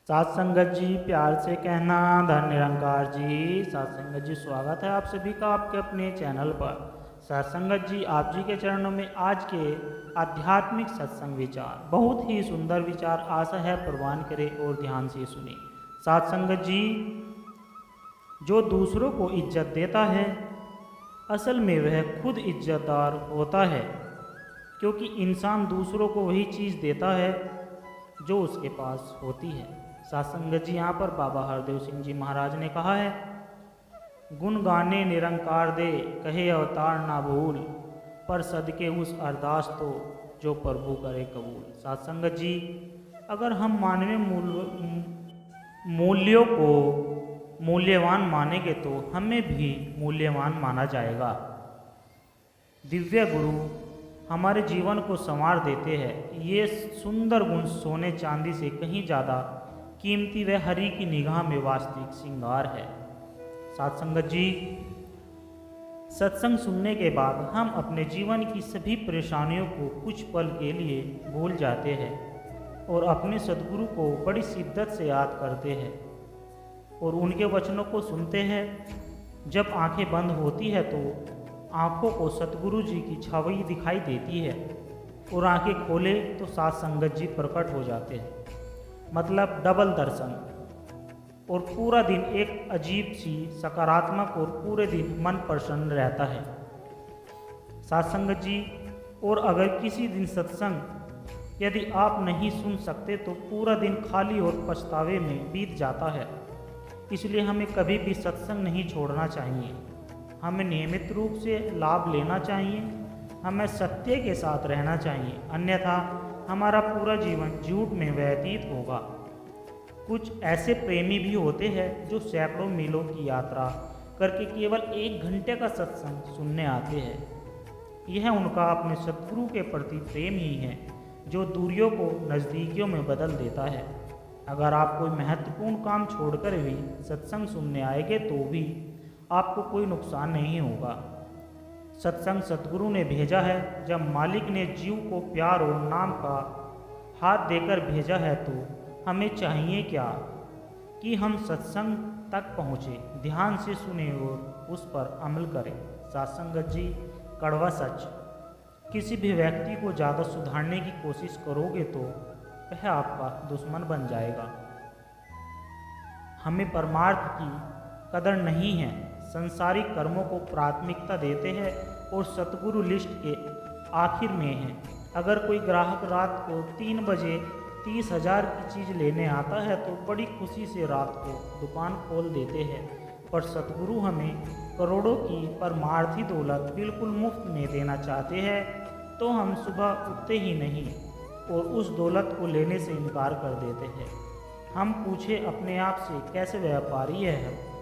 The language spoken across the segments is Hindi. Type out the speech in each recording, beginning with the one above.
साथ संगत जी, प्यार से कहना धन निरंकार जी। साथ संगत जी, स्वागत है आप सभी का आपके अपने चैनल पर। साथ संगत जी, आप जी के चरणों में आज के आध्यात्मिक सत्संग विचार, बहुत ही सुंदर विचार, आशा है प्रवान करें और ध्यान से सुने। साथ संगत जी, जो दूसरों को इज्जत देता है असल में वह खुद इज्जतदार होता है, क्योंकि इंसान दूसरों को वही चीज़ देता है जो उसके पास होती है। साथ संगत जी, यहाँ पर बाबा हरदेव सिंह जी महाराज ने कहा है, गुण गाने निरंकार दे, कहे अवतार ना भूल, पर सदके उस अरदास तो जो प्रभु करे कबूल। साथ संगत जी, अगर हम मानवीय मूल्यों को मूल्यवान मानेंगे तो हमें भी मूल्यवान माना जाएगा। दिव्य गुरु हमारे जीवन को संवार देते हैं। ये सुंदर गुण सोने चांदी से कहीं ज़्यादा कीमती व हरि की निगाह में वास्तविक श्रृंगार है। साथ संगत जी, सत्संग सुनने के बाद हम अपने जीवन की सभी परेशानियों को कुछ पल के लिए भूल जाते हैं और अपने सद्गुरु को बड़ी शिद्दत से याद करते हैं और उनके वचनों को सुनते हैं। जब आंखें बंद होती है तो आँखों को सतगुरु जी की छावनी दिखाई देती है और आंखें खोले तो साथ संगत जी प्रकट हो जाते हैं, मतलब डबल दर्शन। और पूरा दिन एक अजीब सी सकारात्मक और पूरे दिन मन प्रसन्न रहता है। साथ संगत जी, और अगर किसी दिन सत्संग यदि आप नहीं सुन सकते तो पूरा दिन खाली और पछतावे में बीत जाता है। इसलिए हमें कभी भी सत्संग नहीं छोड़ना चाहिए। हमें नियमित रूप से लाभ लेना चाहिए। हमें सत्य के साथ रहना चाहिए, अन्यथा हमारा पूरा जीवन झूठ में व्यतीत होगा। कुछ ऐसे प्रेमी भी होते हैं जो सैकड़ों मीलों की यात्रा करके केवल 1 घंटे का सत्संग सुनने आते हैं। यह उनका अपने सद्गुरु के प्रति प्रेम ही है जो दूरियों को नज़दीकियों में बदल देता है। अगर आप कोई महत्वपूर्ण काम छोड़कर भी सत्संग सुनने आएंगे तो भी आपको कोई नुकसान नहीं होगा। सत्संग सद्गुरु ने भेजा है। जब मालिक ने जीव को प्यार और नाम का हाथ देकर भेजा है तो हमें चाहिए क्या कि हम सत्संग तक पहुँचे, ध्यान से सुने और उस पर अमल करें। सत्संगत जी, कड़वा सच, किसी भी व्यक्ति को ज़्यादा सुधारने की कोशिश करोगे तो वह आपका दुश्मन बन जाएगा। हमें परमार्थ की कदर नहीं है, संसारिक कर्मों को प्राथमिकता देते हैं और सतगुरु लिस्ट के आखिर में है। अगर कोई ग्राहक रात को 3 बजे 30,000 की चीज़ लेने आता है तो बड़ी खुशी से रात को दुकान खोल देते हैं, पर सतगुरु हमें करोड़ों की परमार्थी दौलत बिल्कुल मुफ्त में देना चाहते हैं, तो हम सुबह उठते ही नहीं और उस दौलत को लेने से इनकार कर देते हैं। हम पूछे अपने आप से, कैसे व्यापारी है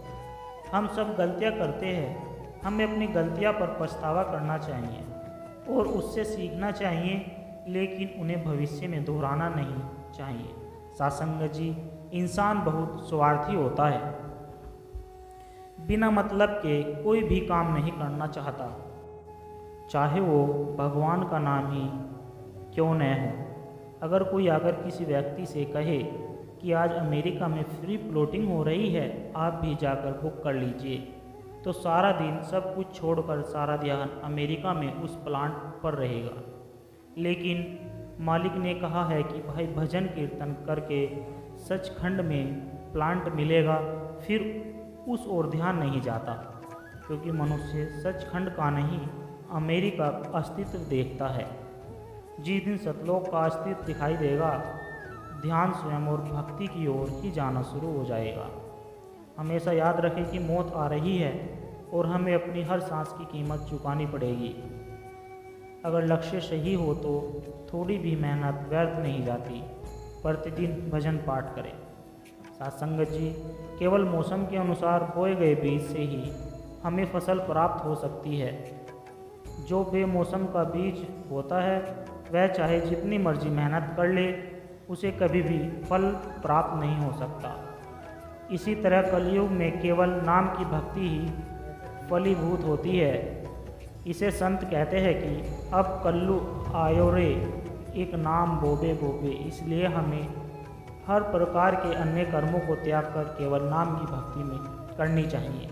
हम सब गलतियां करते हैं। हमें अपनी गलतियां पर पछतावा करना चाहिए और उससे सीखना चाहिए, लेकिन उन्हें भविष्य में दोहराना नहीं चाहिए। सत्संग जी, इंसान बहुत स्वार्थी होता है, बिना मतलब के कोई भी काम नहीं करना चाहता, चाहे वो भगवान का नाम ही क्यों न हो। अगर कोई आकर किसी व्यक्ति से कहे कि आज अमेरिका में फ्री फ्लोटिंग हो रही है, आप भी जाकर बुक कर लीजिए, तो सारा दिन सब कुछ छोड़कर सारा ध्यान अमेरिका में उस प्लांट पर रहेगा। लेकिन मालिक ने कहा है कि भाई भजन कीर्तन करके सचखंड में प्लांट मिलेगा, फिर उस ओर ध्यान नहीं जाता, क्योंकि मनुष्य सचखंड का नहीं अमेरिका का अस्तित्व देखता है। जिस दिन सतलोक का अस्तित्व दिखाई देगा, ध्यान स्वयं और भक्ति की ओर ही जाना शुरू हो जाएगा। हमेशा याद रखें कि मौत आ रही है और हमें अपनी हर सांस की कीमत चुकानी पड़ेगी। अगर लक्ष्य सही हो तो थोड़ी भी मेहनत व्यर्थ नहीं जाती। प्रतिदिन भजन पाठ करें। सत्संगत जी, केवल मौसम के अनुसार बोए गए बीज से ही हमें फसल प्राप्त हो सकती है। जो बेमौसम का बीज होता है वह चाहे जितनी मर्जी मेहनत कर ले, उसे कभी भी फल प्राप्त नहीं हो सकता। इसी तरह कलयुग में केवल नाम की भक्ति ही फलीभूत होती है। इसे संत कहते हैं कि अब कल्लू आयो रे, एक नाम बोबे बोबे। इसलिए हमें हर प्रकार के अन्य कर्मों को त्याग कर केवल नाम की भक्ति में करनी चाहिए।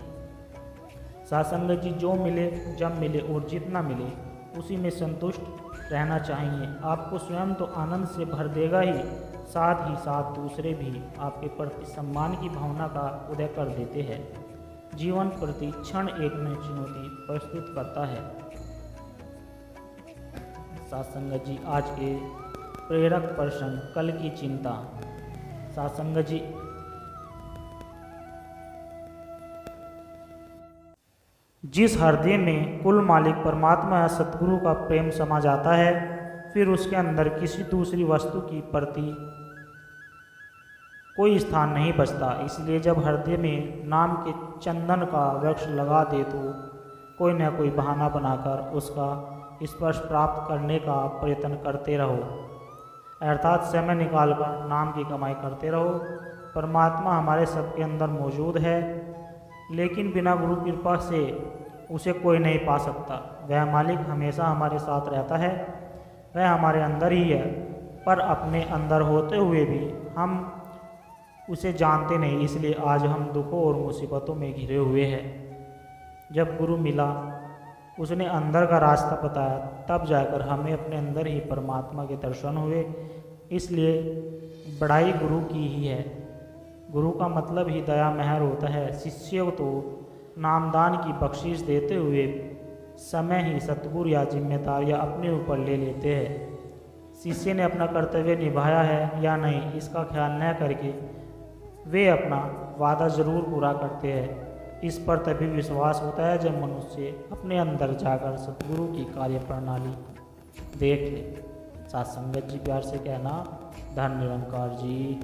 सासंगत जी, जो मिले, जब मिले और जितना मिले उसी में संतुष्ट रहना चाहिए। आपको स्वयं तो आनंद से भर देगा ही, साथ ही साथ दूसरे भी आपके प्रति सम्मान की भावना का उदय कर देते हैं। जीवन प्रति क्षण एक नई चुनौती प्रस्तुत करता है। सासंगत जी, आज के प्रेरक प्रश्न, कल की चिंता। सासंगत जी, जिस हृदय में कुल मालिक परमात्मा या सतगुरु का प्रेम समा जाता है, फिर उसके अंदर किसी दूसरी वस्तु की प्रति कोई स्थान नहीं बचता। इसलिए जब हृदय में नाम के चंदन का वृक्ष लगा दे तो कोई न कोई बहाना बनाकर उसका स्पर्श प्राप्त करने का प्रयत्न करते रहो, अर्थात समय निकालकर नाम की कमाई करते रहो। परमात्मा हमारे सबके अंदर मौजूद है, लेकिन बिना गुरु कृपा से उसे कोई नहीं पा सकता। वह मालिक हमेशा हमारे साथ रहता है, वह हमारे अंदर ही है, पर अपने अंदर होते हुए भी हम उसे जानते नहीं। इसलिए आज हम दुखों और मुसीबतों में घिरे हुए हैं। जब गुरु मिला, उसने अंदर का रास्ता बताया, तब जाकर हमें अपने अंदर ही परमात्मा के दर्शन हुए। इसलिए बढ़ाई गुरु की ही है। गुरु का मतलब ही दया मेहर होता है। शिष्य तो नामदान की बख्शीश देते हुए समय ही सतगुरु या जिम्मेदारियां अपने ऊपर ले लेते हैं। शिष्य ने अपना कर्तव्य निभाया है या नहीं, इसका ख्याल न करके वे अपना वादा जरूर पूरा करते हैं। इस पर तभी विश्वास होता है जब मनुष्य अपने अंदर जाकर सतगुरु की कार्य प्रणाली देख ले। साथ संगत जी, प्यार से कहना, धन निरंकार जी।